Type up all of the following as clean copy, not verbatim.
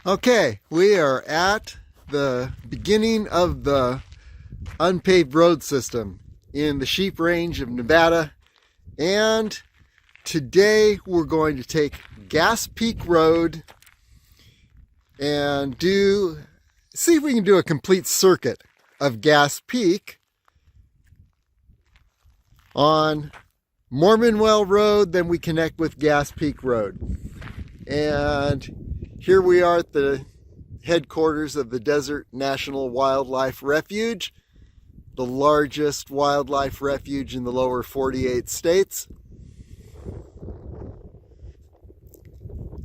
Okay, we are at the beginning of the unpaved road system in the Sheep Range of Nevada, and today we're going to take Gas Peak Road and see if we can do a complete circuit of Gas Peak on Mormonwell Road. Then we connect with Gas Peak Road, and here we are at the headquarters of the Desert National Wildlife Refuge, the largest wildlife refuge in the lower 48 states.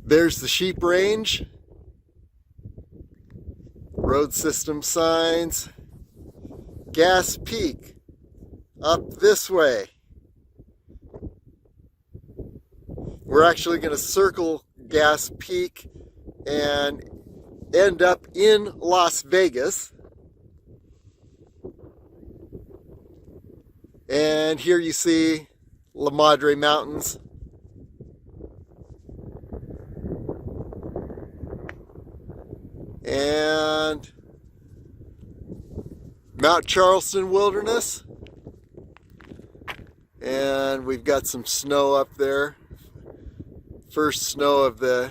There's the Sheep Range, road system signs, Gas Peak up this way. We're actually going to circle Gas Peak and end up in Las Vegas. And here you see La Madre Mountains. And Mount Charleston Wilderness. And we've got some snow up there. First snow of the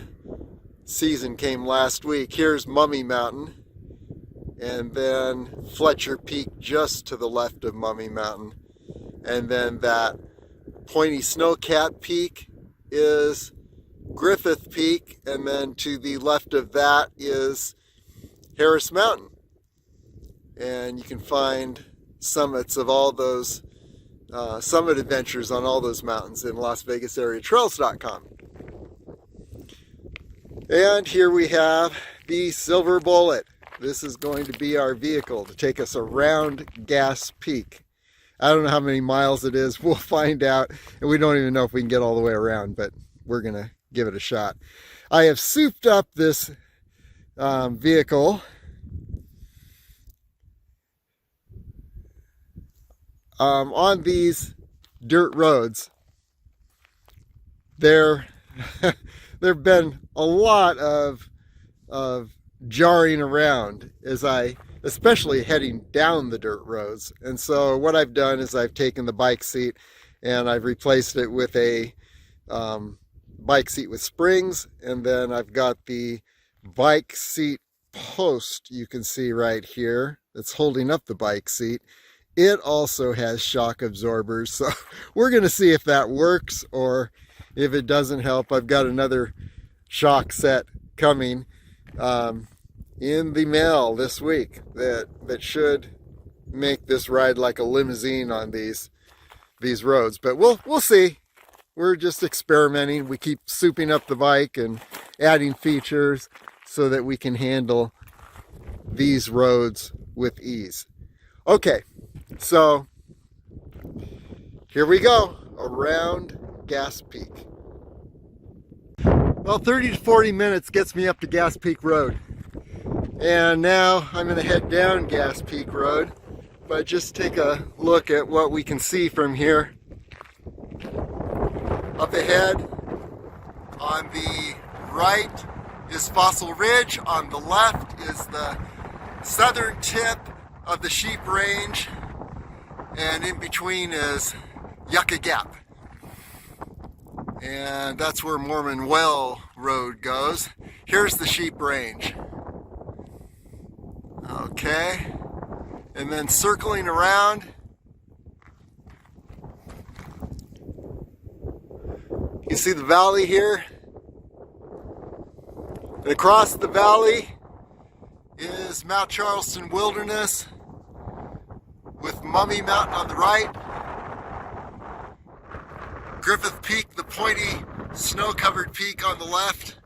season came last week. Here's Mummy Mountain, and then Fletcher Peak just to the left of Mummy Mountain, and then that pointy snow-capped peak is Griffith Peak, and then to the left of that is Harris Mountain. And you can find summits of all those summit adventures on all those mountains in LasVegasAreaTrails.com. And here we have the Silver Bullet. This is going to be our vehicle to take us around Gas Peak. I don't know how many miles it is. We'll find out. And we don't even know if we can get all the way around, but we're going to give it a shot. I have souped up this vehicle on these dirt roads. There've been a lot of jarring around especially heading down the dirt roads. And so what I've done is I've taken the bike seat and I've replaced it with a bike seat with springs, and then I've got the bike seat post you can see right here that's holding up the bike seat. It also has shock absorbers, so we're going to see if that works, or if it doesn't help. I've got another shock set coming in the mail this week that should make this ride like a limousine on these roads. But we'll see. We're just experimenting. We keep souping up the bike and adding features so that we can handle these roads with ease. Okay, so here we go around Gas Peak. Well, 30 to 40 minutes gets me up to Gas Peak Road. And now I'm going to head down Gas Peak Road, but just take a look at what we can see from here. Up ahead on the right is Fossil Ridge. On the left is the southern tip of the Sheep Range. And in between is Yucca Gap. And that's where Mormonwell Road goes. Here's the Sheep Range. Okay. And then circling around, you see the valley here. And across the valley is Mount Charleston Wilderness with Mummy Mountain on the right. Griffith Peak, the pointy snow-covered peak, on the left.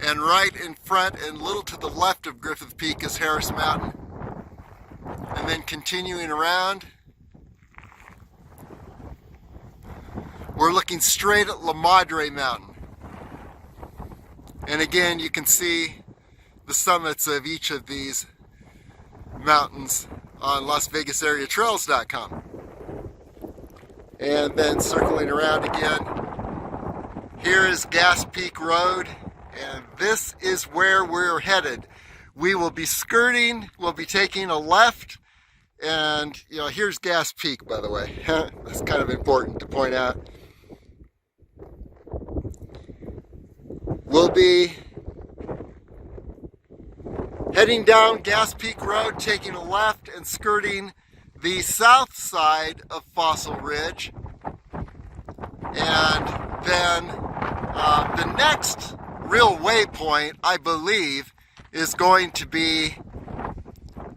And right in front and a little to the left of Griffith Peak is Harris Mountain. And then continuing around, we're looking straight at La Madre Mountain. And again, you can see the summits of each of these mountains on LasVegasAreaTrails.com. And then circling around again, here is Gas Peak Road, and this is where we're headed. We will be skirting, we'll be taking a left, and here's Gas Peak, by the way. That's kind of important to point out. We'll be heading down Gas Peak Road, taking a left and skirting the south side of Fossil Ridge. And then the next real waypoint, I believe, is going to be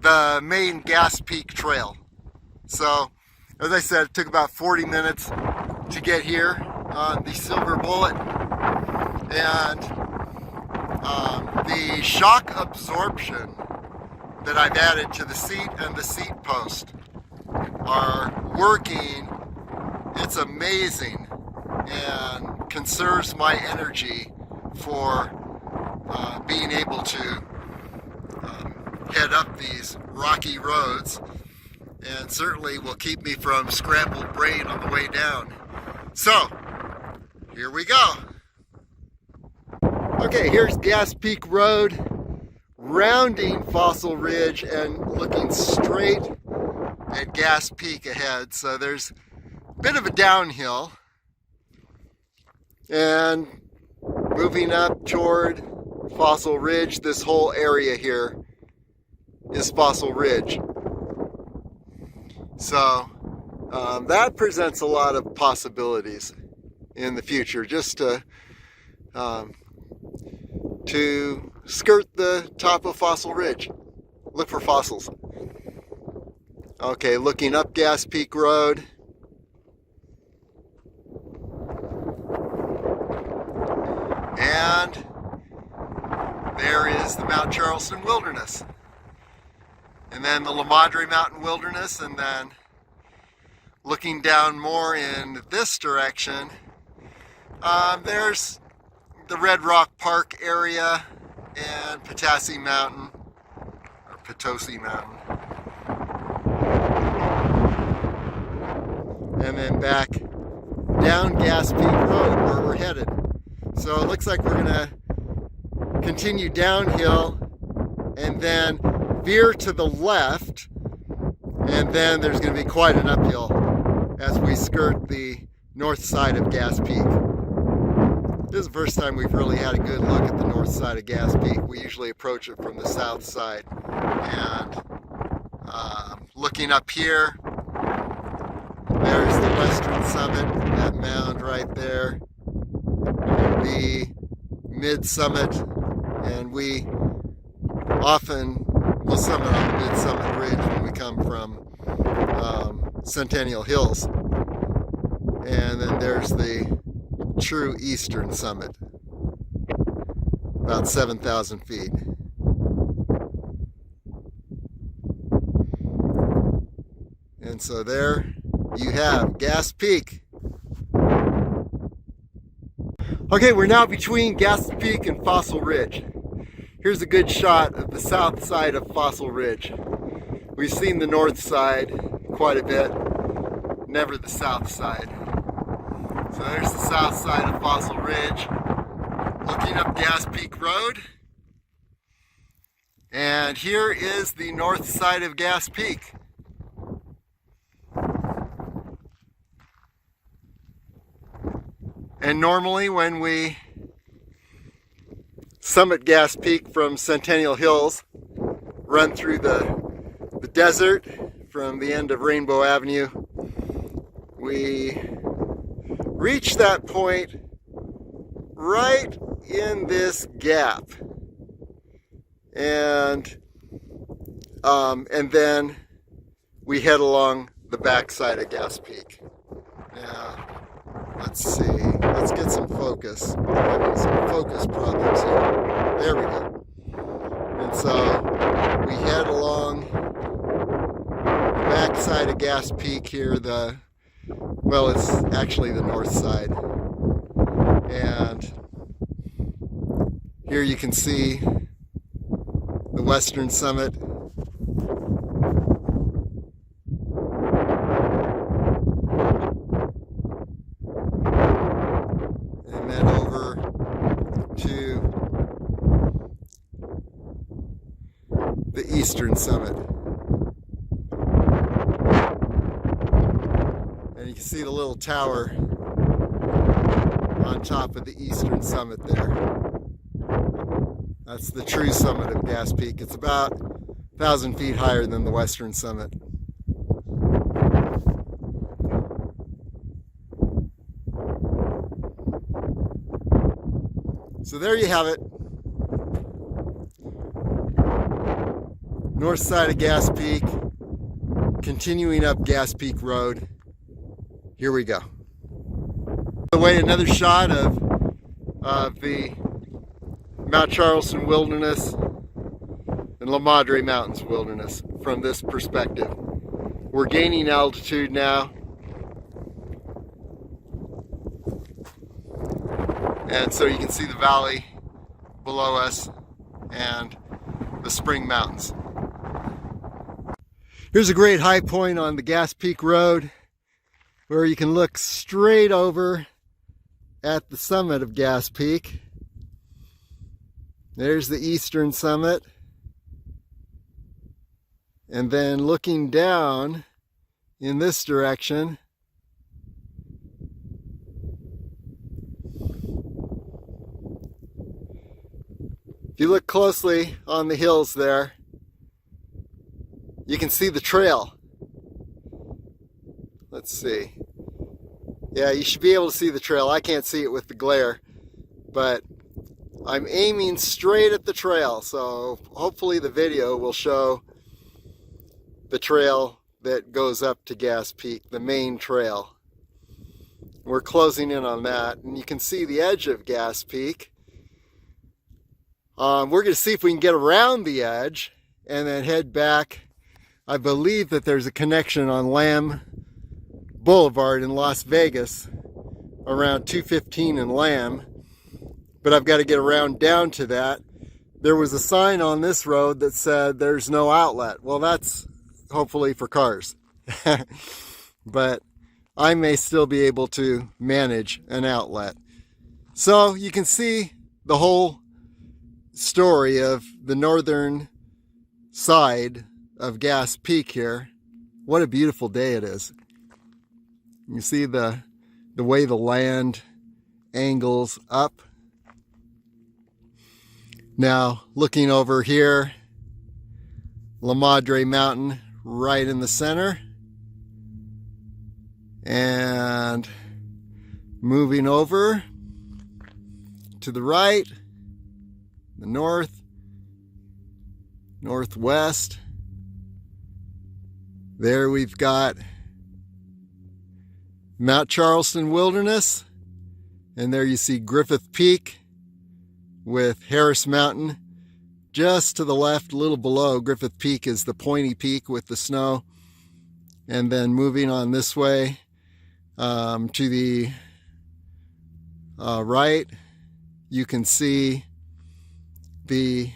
the main Gas Peak Trail. So, as I said, it took about 40 minutes to get here on the Silver Bullet. And the shock absorption that I've added to the seat and the seat post are working. It's amazing and conserves my energy for being able to head up these rocky roads, and certainly will keep me from scrambled brain on the way down. So, here we go. Okay, here's Gas Peak Road, rounding Fossil Ridge and looking straight at Gas Peak ahead. So there's a bit of a downhill, and moving up toward Fossil Ridge. This whole area here is Fossil Ridge. So that presents a lot of possibilities in the future, just to skirt the top of Fossil Ridge, look for fossils. Okay, looking up Gas Peak Road. And there is the Mount Charleston Wilderness. And then the La Madre Mountain Wilderness, and then looking down more in this direction, there's the Red Rock Park area and Potosi Mountain, or Potosi Mountain. And then back down Gas Peak Road where we're headed. So it looks like we're gonna continue downhill and then veer to the left, and then there's gonna be quite an uphill as we skirt the north side of Gas Peak. This is the first time we've really had a good look at the north side of Gas Peak. We usually approach it from the south side. And looking up here, there's the western summit, that mound right there, the mid-summit, and we often will summit on the mid-summit ridge when we come from Centennial Hills. And then there's the true eastern summit, about 7,000 feet. And so there you have Gas Peak. Okay, we're now between Gas Peak and Fossil Ridge. Here's a good shot of the south side of Fossil Ridge. We've seen the north side quite a bit, never the south side. So there's the south side of Fossil Ridge, looking up Gas Peak Road. And here is the north side of Gas Peak. And normally when we summit Gas Peak from Centennial Hills, run through the desert from the end of Rainbow Avenue, we reach that point right in this gap, and then we head along the backside of Gas Peak. Now, let's see. Let's get some focus. I'm having some focus problems here. There we go. And so we head along the backside of Gas Peak here. Well, it's actually the north side. And here you can see the western summit. And then over to the eastern summit. And you can see the little tower on top of the eastern summit there. That's the true summit of Gas Peak. It's about 1,000 feet higher than the western summit. So there you have it. North side of Gas Peak, continuing up Gas Peak Road. Here we go. Away another shot of the Mount Charleston Wilderness and La Madre Mountains Wilderness from this perspective. We're gaining altitude now. And so you can see the valley below us and the Spring Mountains. Here's a great high point on the Gas Peak Road where you can look straight over at the summit of Gas Peak. There's the eastern summit. And then looking down in this direction, if you look closely on the hills there, you can see the trail. Let's see. Yeah, you should be able to see the trail. I can't see it with the glare, but I'm aiming straight at the trail, so hopefully the video will show the trail that goes up to Gas Peak, the main trail. We're closing in on that, and you can see the edge of Gas Peak. We're going to see if we can get around the edge and then head back. I believe that there's a connection on Lamb Boulevard in Las Vegas around 215 in Lamb, but I've got to get around down to that. There was a sign on this road that said there's no outlet. Well, that's hopefully for cars, but I may still be able to manage an outlet. So you can see the whole story of the northern side of Gas Peak here. What a beautiful day it is. You see the way the land angles up. Now looking over here, La Madre Mountain right in the center, and moving over to the right, the north, northwest. There we've got Mount Charleston Wilderness, and there you see Griffith Peak with Harris Mountain. Just to the left, a little below Griffith Peak, is the pointy peak with the snow. And then moving on this way to the right, you can see the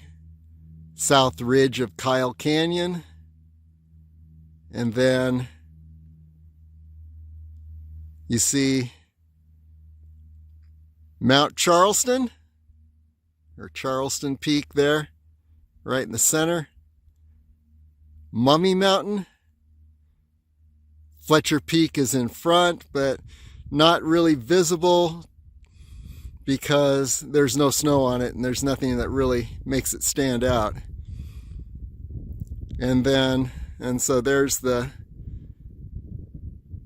south ridge of Kyle Canyon. And then you see Mount Charleston, or Charleston Peak there, right in the center. Mummy Mountain. Fletcher Peak is in front, but not really visible because there's no snow on it and there's nothing that really makes it stand out. And so there's the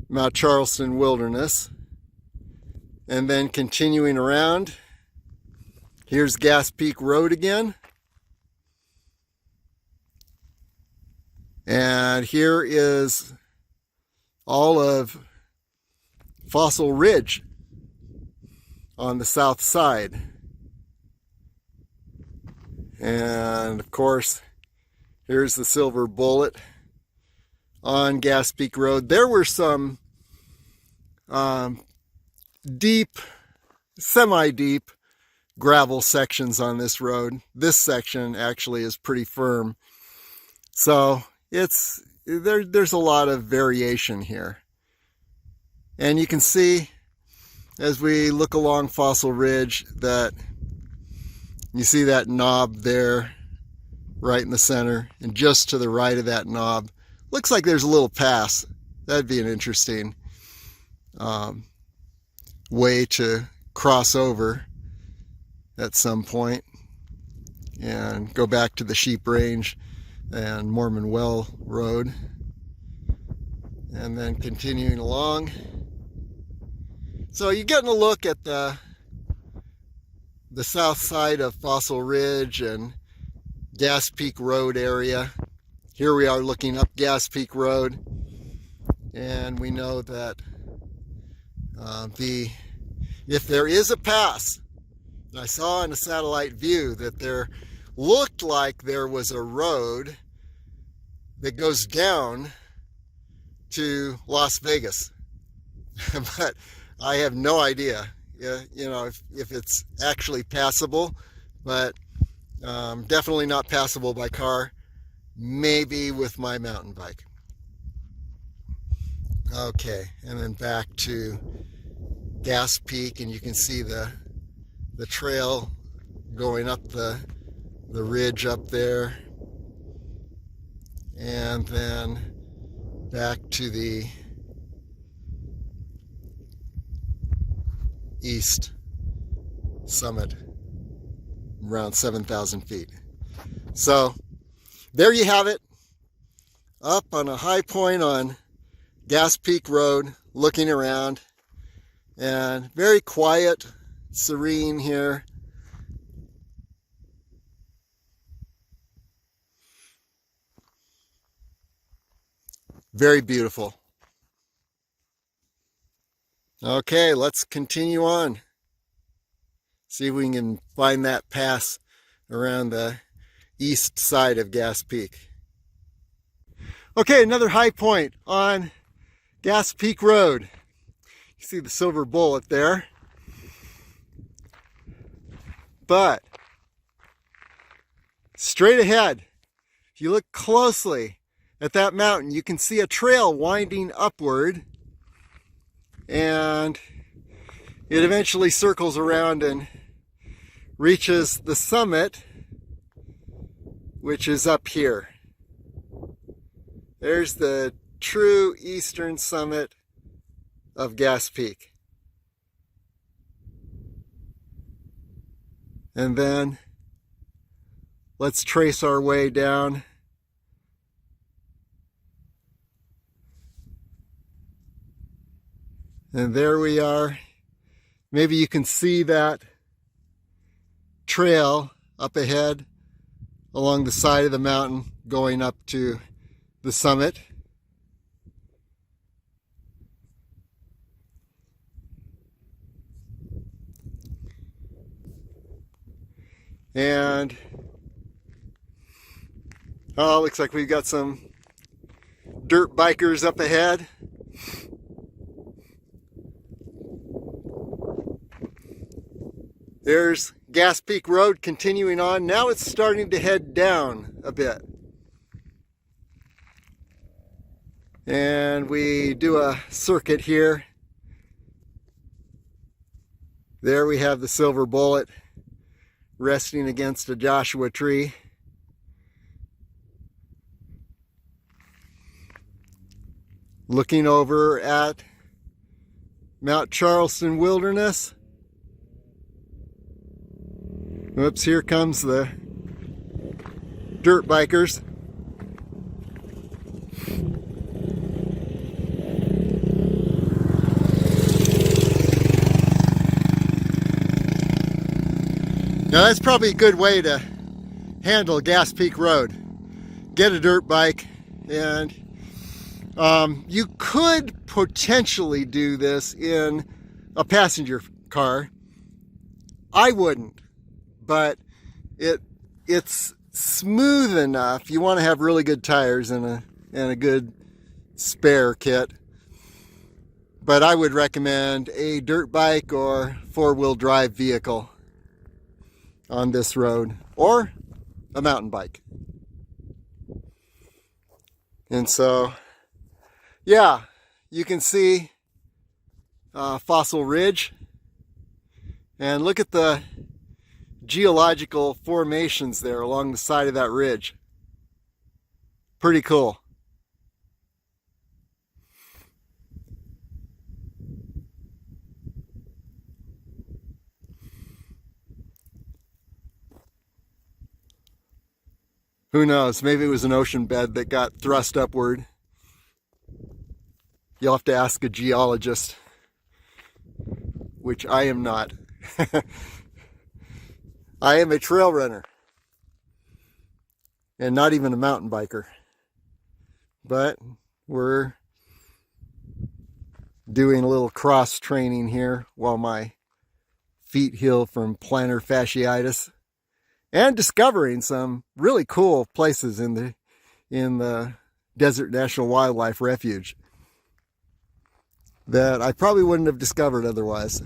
Mount Charleston Wilderness. And then continuing around, here's Gas Peak Road again. And here is all of Fossil Ridge on the south side. And of course, here's the Silver Bullet on Gas Peak Road. There were some deep, semi-deep gravel sections on this road. This section actually is pretty firm. So there's a lot of variation here. And you can see as we look along Fossil Ridge that you see that knob there right in the center, and just to the right of that knob, looks like there's a little pass. That'd be an interesting way to cross over at some point and go back to the sheep range and Mormon Well Road, and then continuing along. So you're getting a look at the south side of Fossil Ridge and Gas Peak Road area. Here we are looking up Gas Peak Road, and we know that if there is a pass, I saw in a satellite view that there looked like there was a road that goes down to Las Vegas, but I have no idea, you know, if it's actually passable, but definitely not passable by car, maybe with my mountain bike. Okay, and then back to Gas Peak, and you can see the trail going up the ridge up there, and then back to the east summit, around 7,000 feet. So there you have it, up on a high point on Gas Peak Road, looking around, and very quiet, serene here. Very beautiful. Okay, let's continue on. See if we can find that pass around the east side of Gas Peak. Okay, another high point on Gas Peak Road. You see the silver bullet there. But straight ahead, if you look closely at that mountain, you can see a trail winding upward, and it eventually circles around and reaches the summit, which is up here. There's the true eastern summit of Gas Peak. And then let's trace our way down. And there we are. Maybe you can see that trail up ahead along the side of the mountain going up to the summit. And looks like we've got some dirt bikers up ahead. There's Gas Peak Road continuing on. Now it's starting to head down a bit. And we do a circuit here. There we have the silver bullet resting against a Joshua tree. Looking over at Mount Charleston Wilderness. Oops, here comes the dirt bikers. Now that's probably a good way to handle Gas Peak Road. Get a dirt bike, and you could potentially do this in a passenger car. I wouldn't, but it's smooth enough. You want to have really good tires and a good spare kit. But I would recommend a dirt bike or four-wheel drive vehicle on this road, or a mountain bike. And so, yeah, you can see Fossil Ridge, and look at the geological formations there along the side of that ridge. Pretty cool. Who knows? Maybe it was an ocean bed that got thrust upward. You'll have to ask a geologist, which I am not. I am a trail runner and not even a mountain biker. But we're doing a little cross training here while my feet heal from plantar fasciitis, and discovering some really cool places in the Desert National Wildlife Refuge that I probably wouldn't have discovered otherwise,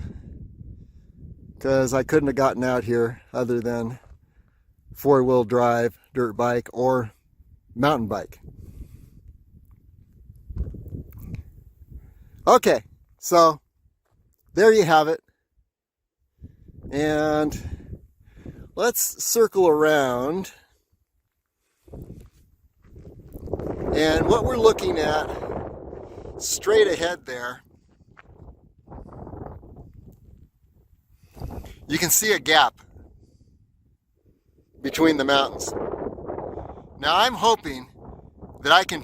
because I couldn't have gotten out here other than four-wheel drive, dirt bike, or mountain bike. Okay, so there you have it. And let's circle around. And what we're looking at straight ahead there, you can see a gap between the mountains. Now I'm hoping that I can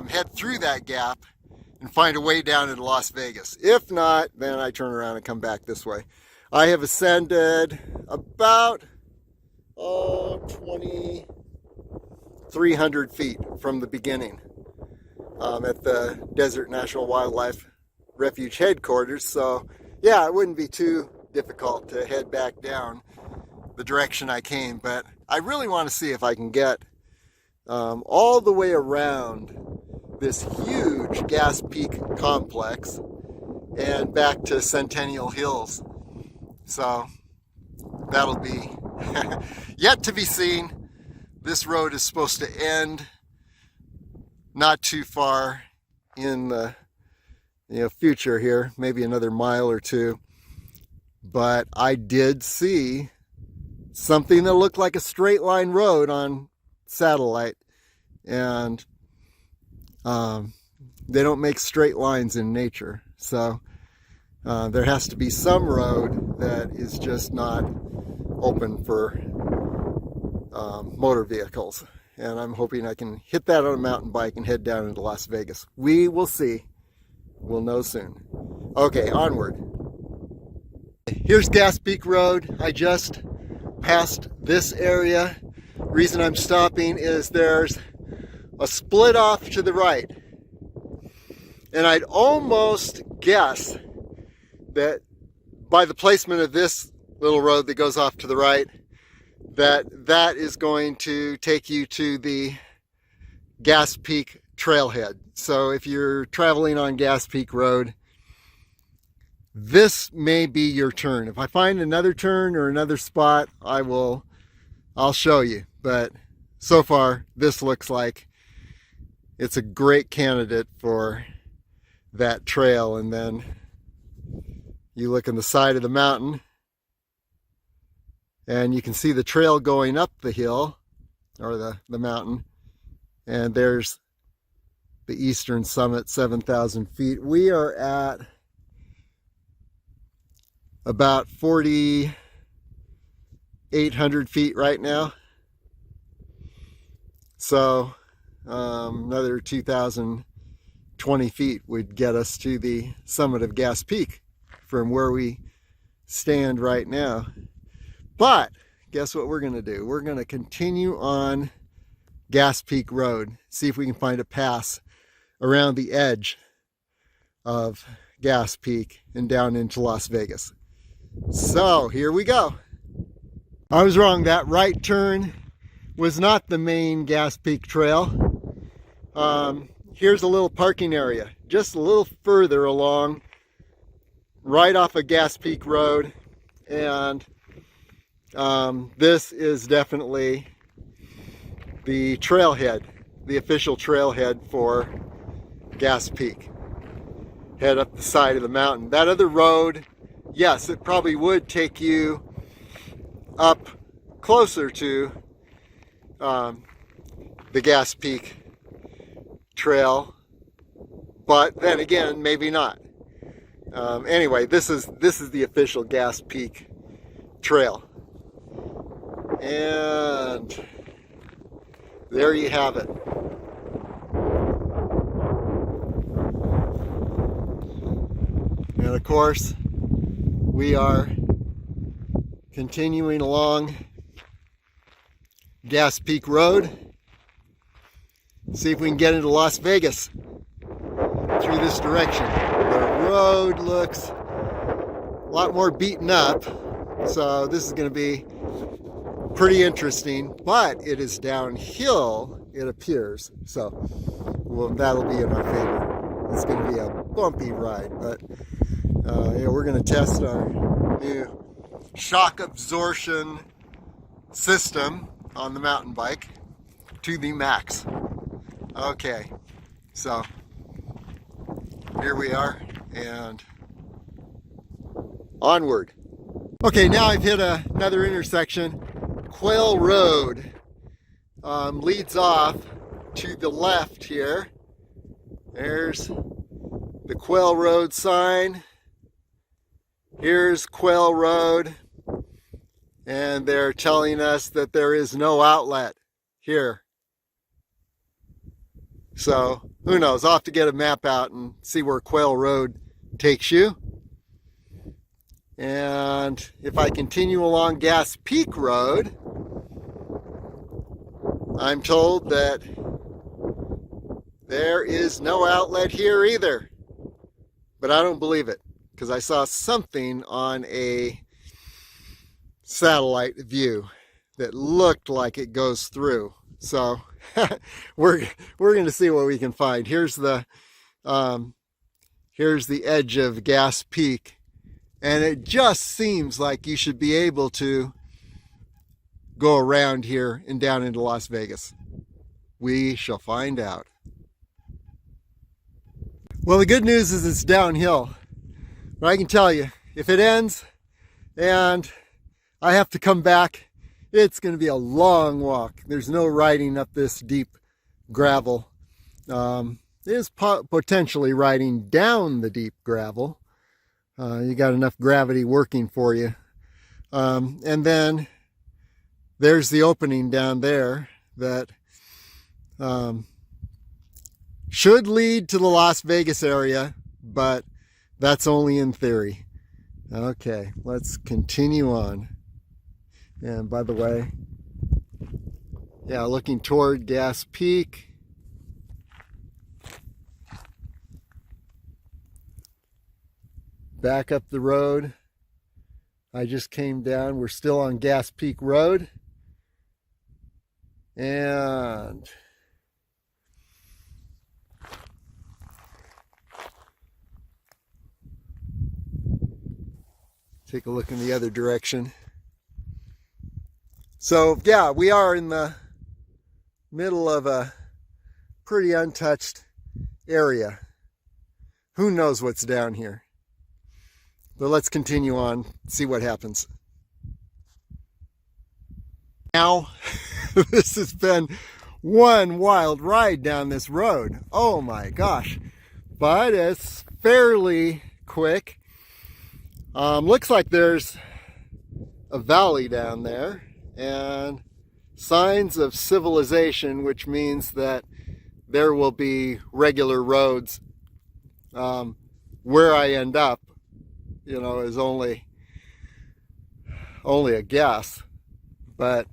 head through that gap and find a way down into Las Vegas. If not, then I turn around and come back this way. I have ascended about 2,300 feet from the beginning at the Desert National Wildlife Refuge headquarters. So yeah, it wouldn't be too difficult to head back down the direction I came, but I really want to see if I can get all the way around this huge gas peak complex and back to Centennial Hills. So that'll be yet to be seen. This road is supposed to end not too far in the future here, maybe another mile or two. But I did see something that looked like a straight line road on satellite, and they don't make straight lines in nature, so there has to be some road that is just not open for motor vehicles, and I'm hoping I can hit that on a mountain bike and head down into Las Vegas. We will see. We'll know soon. Okay, onward. Here's Gas Peak Road. I just passed this area. Reason I'm stopping is there's a split off to the right, and I'd almost guess that by the placement of this little road that goes off to the right, that is going to take you to the Gas Peak trailhead. So if you're traveling on Gas Peak Road, this may be your turn. If I find another turn or another spot, I'll show you. But so far, this looks like it's a great candidate for that trail. And then you look on the side of the mountain and you can see the trail going up the hill, or the mountain. And there's the eastern summit, 7,000 feet. We are at about 4,800 feet right now. So another 2,020 feet would get us to the summit of Gas Peak from where we stand right now. But guess what we're going to do? We're going to continue on Gas Peak Road, see if we can find a pass around the edge of Gas Peak and down into Las Vegas. So here we go. I was wrong. That right turn was not the main Gas Peak trail. Here's a little parking area just a little further along, right off of Gas Peak Road, and this is definitely the trailhead, the official trailhead for Gas Peak. Head up the side of the mountain. That other road, yes, it probably would take you up closer to the Gas Peak Trail, but then again, maybe not. Anyway, this is the official Gas Peak Trail, and there you have it. And of course, we are continuing along Gas Peak Road. See if we can get into Las Vegas through this direction. The road looks a lot more beaten up, so this is going to be pretty interesting, but it is downhill, it appears, so well, that'll be in our favor. It's going to be a bumpy ride, but yeah, we're going to test our new shock absorption system on the mountain bike to the max. Okay, so here we are and onward. Okay, now I've hit another intersection. Quail Road leads off to the left here. There's the Quail Road sign. Here's Quail Road, and they're telling us that there is no outlet here. So who knows? I'll have to get a map out and see where Quail Road takes you. And if I continue along Gas Peak Road, I'm told that there is no outlet here either. But I don't believe it, because I saw something on a satellite view that looked like it goes through. So we're going to see what we can find. Here's the edge of Gas Peak, and it just seems like you should be able to go around here and down into Las Vegas. We shall find out. Well, the good news is it's downhill. But I can tell you, if it ends and I have to come back, it's going to be a long walk. There's no riding up this deep gravel. It is potentially riding down the deep gravel. You got enough gravity working for you. And then there's the opening down there that should lead to the Las Vegas area, but that's only in theory. Okay, let's continue on. And by the way, yeah, looking toward Gas Peak. Back up the road. I just came down. We're still on Gas Peak Road. And take a look in the other direction. So yeah, we are in the middle of a pretty untouched area. Who knows what's down here? But let's continue on, see what happens. Now, this has been one wild ride down this road. Oh my gosh. But it's fairly quick. Looks like there's a valley down there and signs of civilization, which means that there will be regular roads. Where I end up, you know, is only a guess, but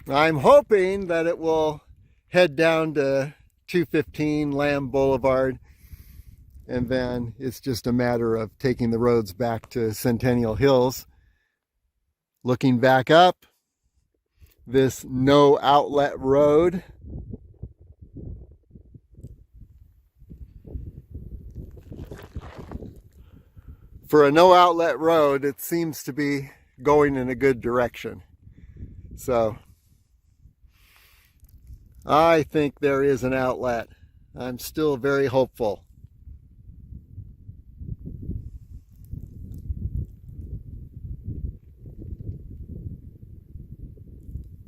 I'm hoping that it will head down to 215 Lamb Boulevard, and then it's just a matter of taking the roads back to Centennial Hills. Looking back up this no outlet road. For a no outlet road, it seems to be going in a good direction. So I think there is an outlet. I'm still very hopeful.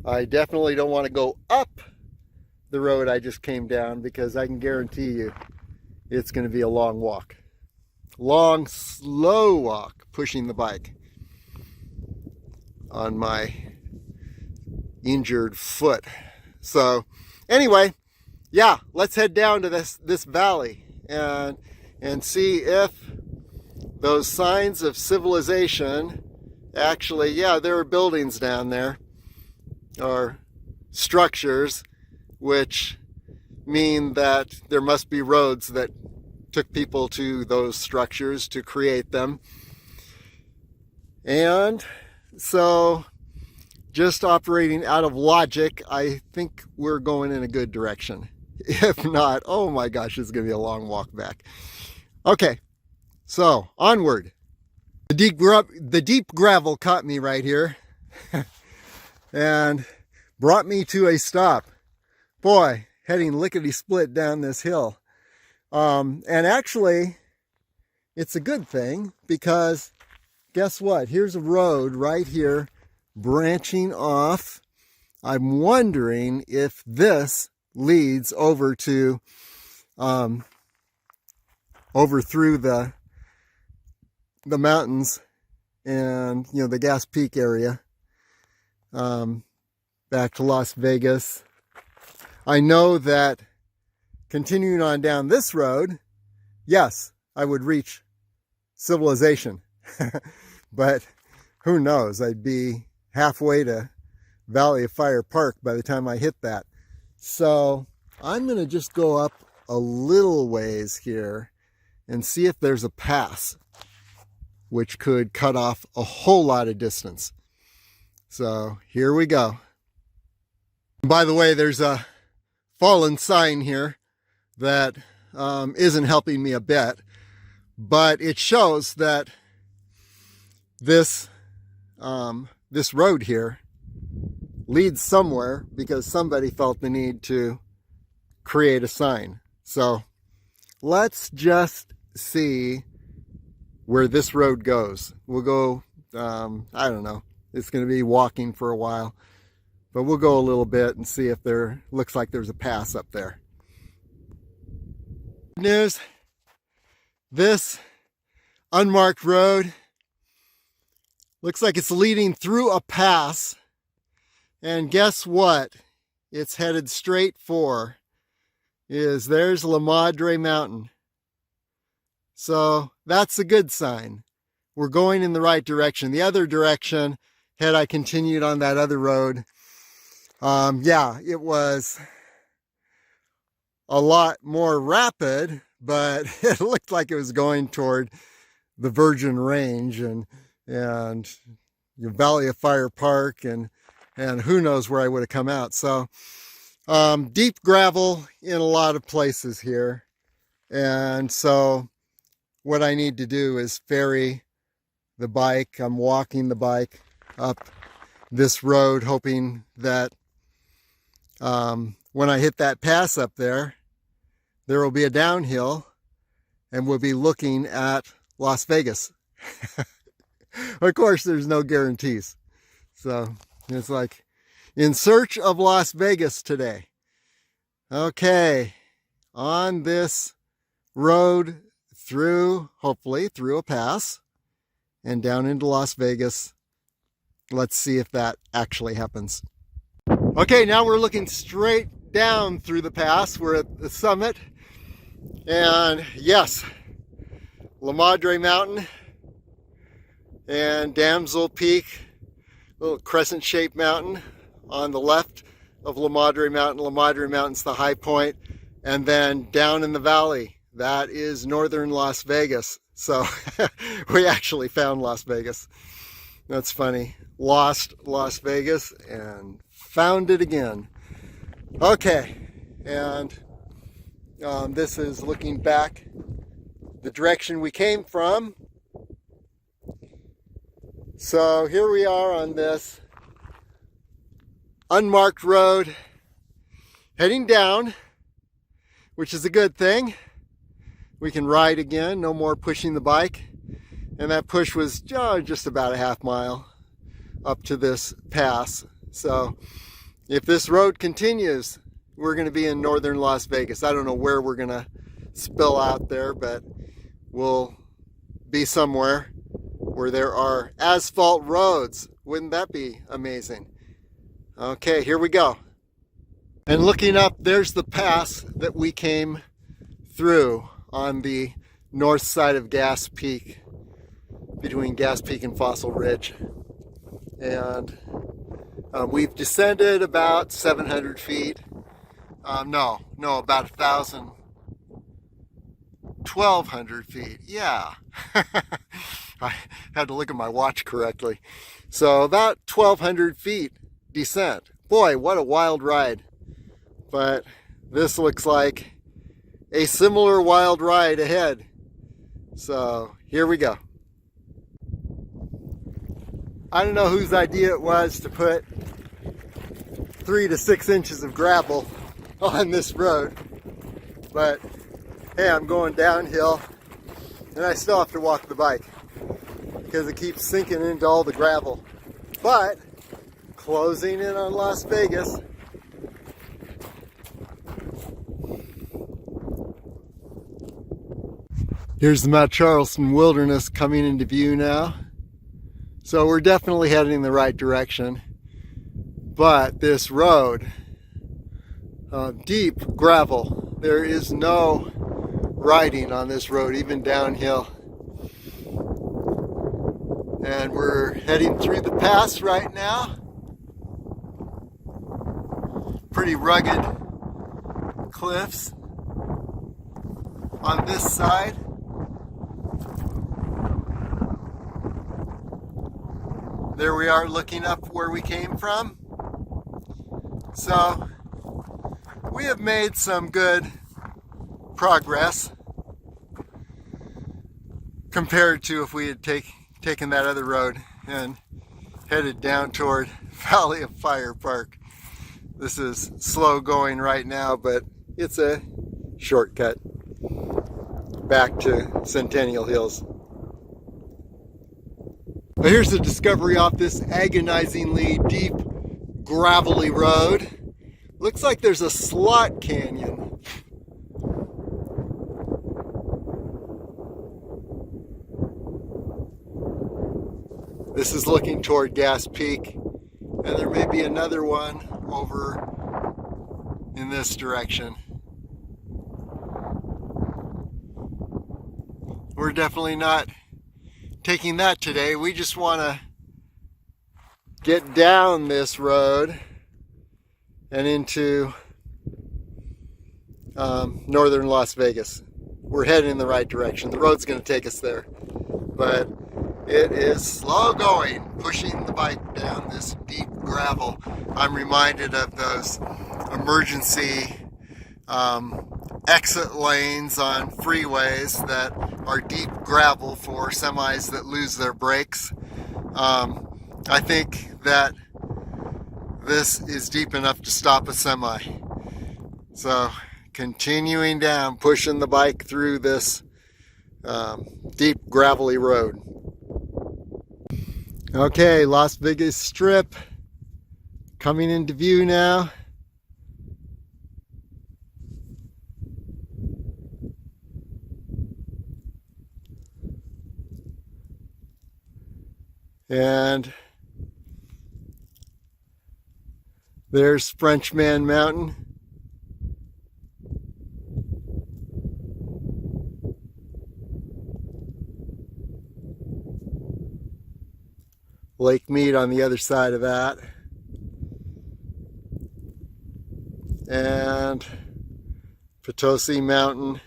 I definitely don't want to go up the road I just came down, because I can guarantee you it's going to be a long walk. Long, slow walk, pushing the bike on my injured foot. So anyway, yeah, let's head down to this valley and see if those signs of civilization actually, yeah, there are buildings down there, or structures, which mean that there must be roads that took people to those structures to create them. And so, just operating out of logic, I think we're going in a good direction. If not, oh my gosh, it's going to be a long walk back. Okay, so onward. The deep gravel caught me right here and brought me to a stop. Boy, heading lickety-split down this hill. And actually, it's a good thing, because guess what? Here's a road right here branching off. I'm wondering if this leads over to, over through the mountains and, you know, the Gas Peak area, back to Las Vegas. I know that continuing on down this road, yes, I would reach civilization. But who knows? I'd be halfway to Valley of Fire Park by the time I hit that. So I'm going to just go up a little ways here and see if there's a pass, which could cut off a whole lot of distance. So here we go. By the way, there's a fallen sign here that isn't helping me a bit, but it shows that this road here leads somewhere, because somebody felt the need to create a sign. So let's just see where this road goes. We'll go, I don't know, it's going to be walking for a while, but we'll go a little bit and see if there looks like there's a pass up there. Good news, this unmarked road looks like it's leading through a pass, and guess what it's headed straight for? There's La Madre Mountain. So that's a good sign. We're going in the right direction. The other direction, had I continued on that other road, yeah, it was a lot more rapid, but it looked like it was going toward the Virgin Range and your Valley of Fire Park, and who knows where I would have come out. So deep gravel in a lot of places here. And so what I need to do is ferry the bike. I'm walking the bike up this road, hoping that when I hit that pass up there, there will be a downhill and we'll be looking at Las Vegas. Of course, there's no guarantees. So it's like in search of Las Vegas today. Okay, on this road through, hopefully through a pass and down into Las Vegas. Let's see if that actually happens. Okay, now we're looking straight down through the pass. We're at the summit, and yes, La Madre Mountain and Damsel Peak, little crescent-shaped mountain on the left of La Madre Mountain. La Madre Mountain's the high point, and then down in the valley, that is northern Las Vegas. So we actually found Las Vegas. That's funny. Lost Las Vegas and found it again. Okay, and this is looking back the direction we came from. So here we are on this unmarked road heading down, which is a good thing. We can ride again, no more pushing the bike. And that push was just about a half mile up to this pass. So if this road continues, we're going to be in northern Las Vegas. I don't know where we're going to spill out there, but we'll be somewhere where there are asphalt roads. Wouldn't that be amazing? Okay, here we go. And looking up, there's the pass that we came through on the north side of Gas Peak, between Gas Peak and Fossil Ridge. And we've descended about 700 feet. No, about 1,200 feet. Yeah. I had to look at my watch correctly. So about 1,200 feet descent. Boy, what a wild ride. But this looks like a similar wild ride ahead. So here we go. I don't know whose idea it was to put 3 to 6 inches of gravel on this road, but hey, I'm going downhill and I still have to walk the bike because it keeps sinking into all the gravel. But closing in on Las Vegas. Here's the Mount Charleston Wilderness coming into view now. So we're definitely heading in the right direction. But this road, deep gravel, there is no riding on this road, even downhill. And we're heading through the pass right now. Pretty rugged cliffs on this side. There we are looking up where we came from. So we have made some good progress compared to if we had taken that other road and headed down toward Valley of Fire Park. This is slow going right now, but it's a shortcut back to Centennial Hills. Now here's the discovery off this agonizingly deep, gravelly road. Looks like there's a slot canyon. This is looking toward Gas Peak, and there may be another one over in this direction. We're definitely not taking that today. We just want to get down this road and into northern Las Vegas. We're heading in the right direction. The road's going to take us there, but it is slow going, pushing the bike down this deep gravel. I'm reminded of those emergency exit lanes on freeways that are deep gravel for semis that lose their brakes. I think that this is deep enough to stop a semi. So continuing down, pushing the bike through this deep gravelly road. Okay, Las Vegas Strip coming into view now. And there's Frenchman Mountain. Lake Mead on the other side of that. And Potosi Mountain.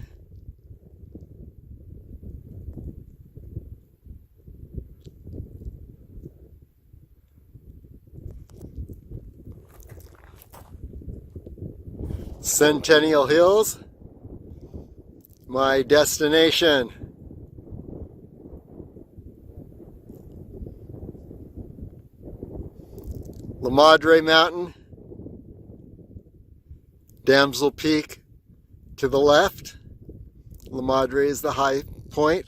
Centennial Hills, my destination. La Madre Mountain, Damsel Peak to the left. La Madre is the high point.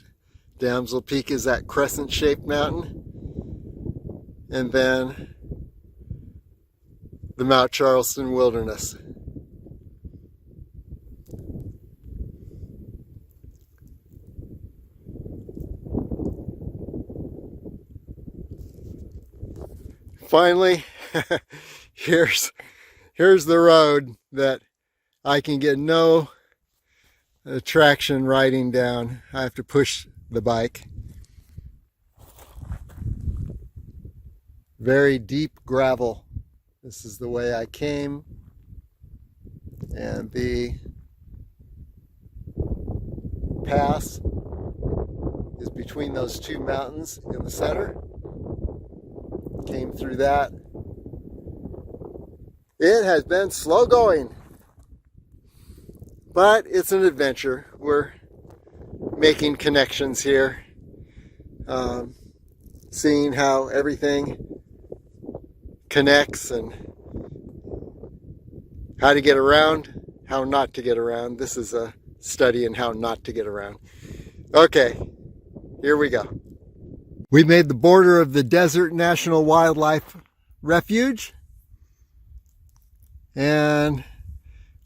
Damsel Peak is that crescent-shaped mountain. And then the Mount Charleston Wilderness. Finally, here's the road that I can get no traction riding down. I have to push the bike. Very deep gravel. This is the way I came, and the pass is between those two mountains in the center. Came through that. It has been slow going, but it's an adventure. We're making connections here, seeing how everything connects and how to get around, how not to get around. This is a study in how not to get around. Okay, here we go. We made the border of the Desert National Wildlife Refuge, and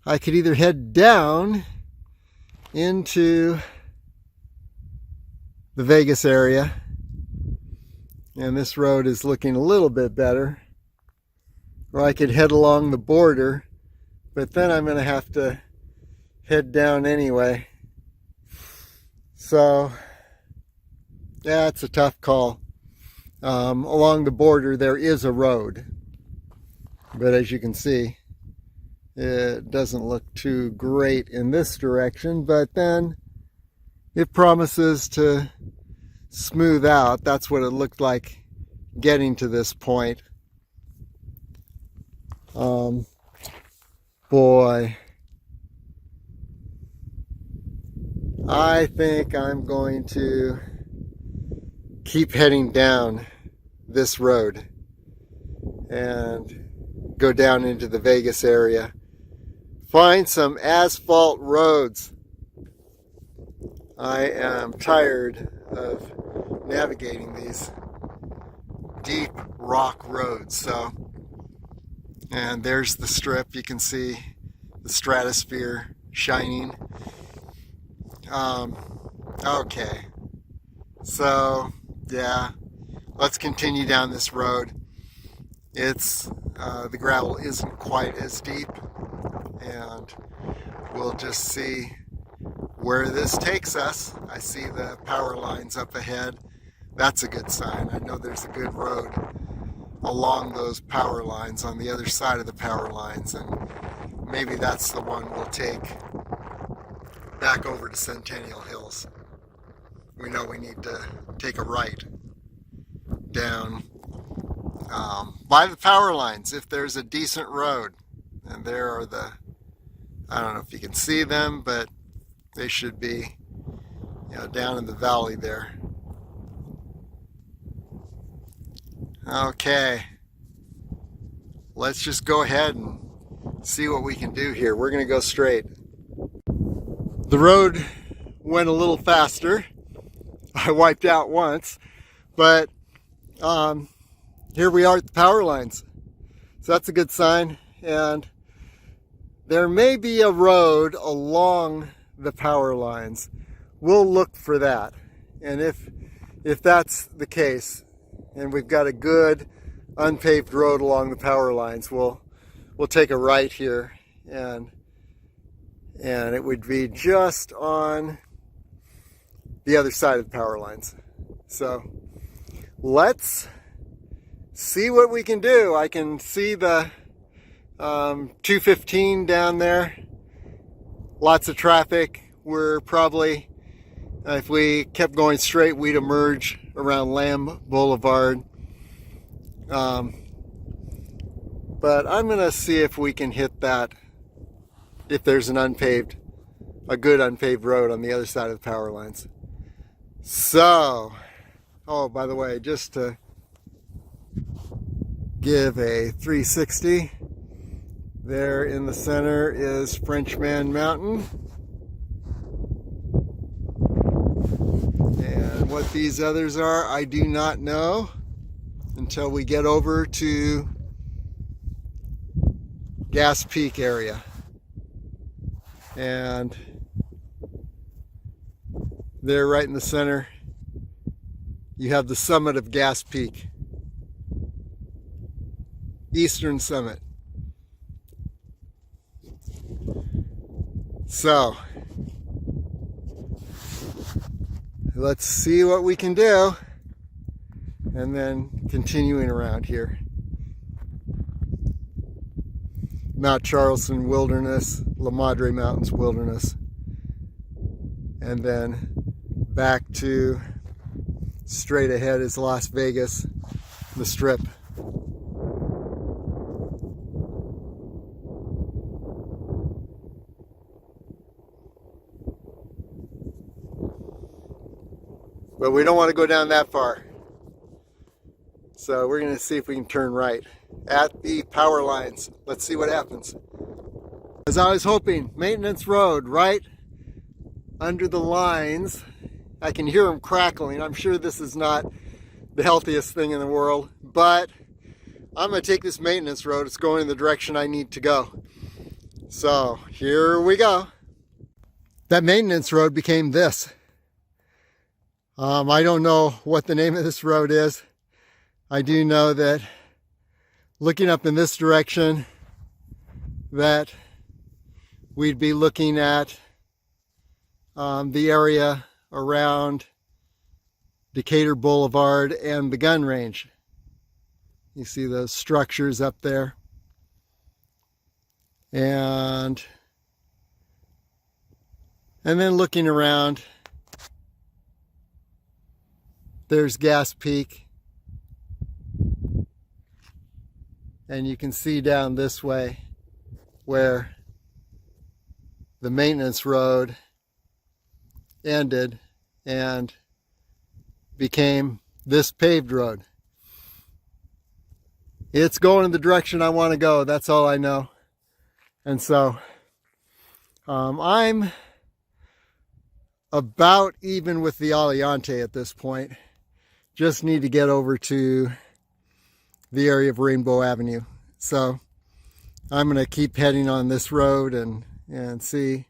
I could either head down into the Vegas area, and this road is looking a little bit better, or I could head along the border, but then I'm going to have to head down anyway. So yeah, it's a tough call. Along the border there is a road, but as you can see, it doesn't look too great in this direction, but then it promises to smooth out. That's what it looked like getting to this point. Boy, I think I'm going to keep heading down this road and go down into the Vegas area. Find some asphalt roads. I am tired of navigating these deep rock roads. And there's the strip. You can see the stratosphere shining. Okay. So yeah, let's continue down this road. It's the gravel isn't quite as deep, and we'll just see where this takes us. I see the power lines up ahead. That's a good sign. I know there's a good road along those power lines on the other side of the power lines, and maybe that's the one we'll take back over to Centennial Hills. We know we need to take a right down by the power lines if there's a decent road. And there are the, I don't know if you can see them, but they should be, down in the valley there. Okay, let's just go ahead and see what we can do here. We're going to go straight. The road went a little faster. I wiped out once, but here we are at the power lines. So that's a good sign. And there may be a road along the power lines. We'll look for that. And if that's the case, and we've got a good unpaved road along the power lines, we'll take a right here, and it would be just on the other side of the power lines. So let's see what we can do. I can see the 215 down there. Lots of traffic. We're probably, if we kept going straight, we'd emerge around Lamb Boulevard. But I'm going to see if we can hit that, if there's a good unpaved road on the other side of the power lines. So, oh, by the way, just to give a 360, there in the center is Frenchman Mountain. And what these others are, I do not know until we get over to Gas Peak area. And there right in the center, you have the summit of Gas Peak. Eastern summit. So, let's see what we can do. And then continuing around here. Mount Charleston Wilderness, La Madre Mountains Wilderness. And then back to straight ahead is Las Vegas, the Strip. But we don't want to go down that far. So we're going to see if we can turn right at the power lines. Let's see what happens. As I was hoping, maintenance road right under the lines. I can hear them crackling. I'm sure this is not the healthiest thing in the world, but I'm going to take this maintenance road. It's going in the direction I need to go. So here we go. That maintenance road became this. I don't know what the name of this road is. I do know that looking up in this direction, that we'd be looking at the area around Decatur Boulevard and the gun range. You see those structures up there. And then looking around, there's Gas Peak. And you can see down this way where the maintenance road ended and became this paved road. It's going in the direction I want to go. That's all I know. And so I'm about even with the Aliante at this point. Just need to get over to the area of Rainbow Avenue. So I'm going to keep heading on this road and see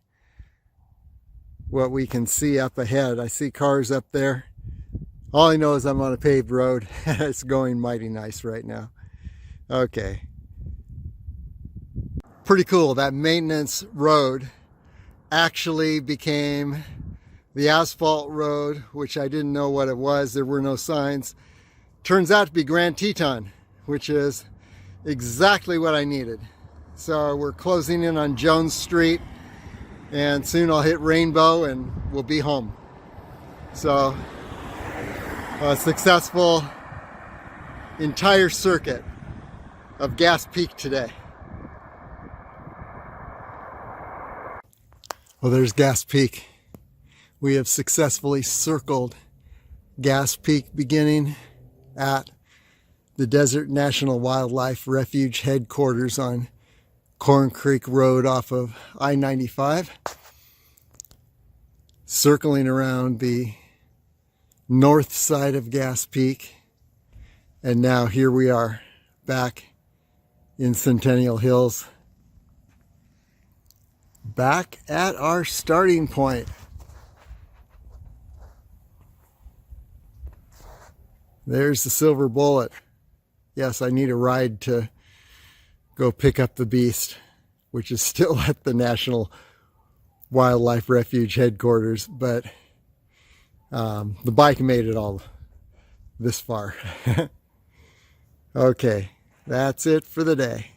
what we can see up ahead. I see cars up there. All I know is I'm on a paved road. It's going mighty nice right now. Okay. Pretty cool. That maintenance road actually became the asphalt road, which I didn't know what it was. There were no signs. Turns out to be Grand Teton, which is exactly what I needed. So we're closing in on Jones Street, and soon I'll hit Rainbow and we'll be home. So a successful entire circuit of Gas Peak today. Well, there's Gas Peak. We have successfully circled Gas Peak, beginning at the Desert National Wildlife Refuge headquarters on Corn Creek Road off of I-95, circling around the north side of Gas Peak, and now here we are back in Centennial Hills, back at our starting point. There's the Silver Bullet. Yes, I need a ride to go pick up the beast, which is still at the National Wildlife Refuge headquarters, but the bike made it all this far. Okay, that's it for the day.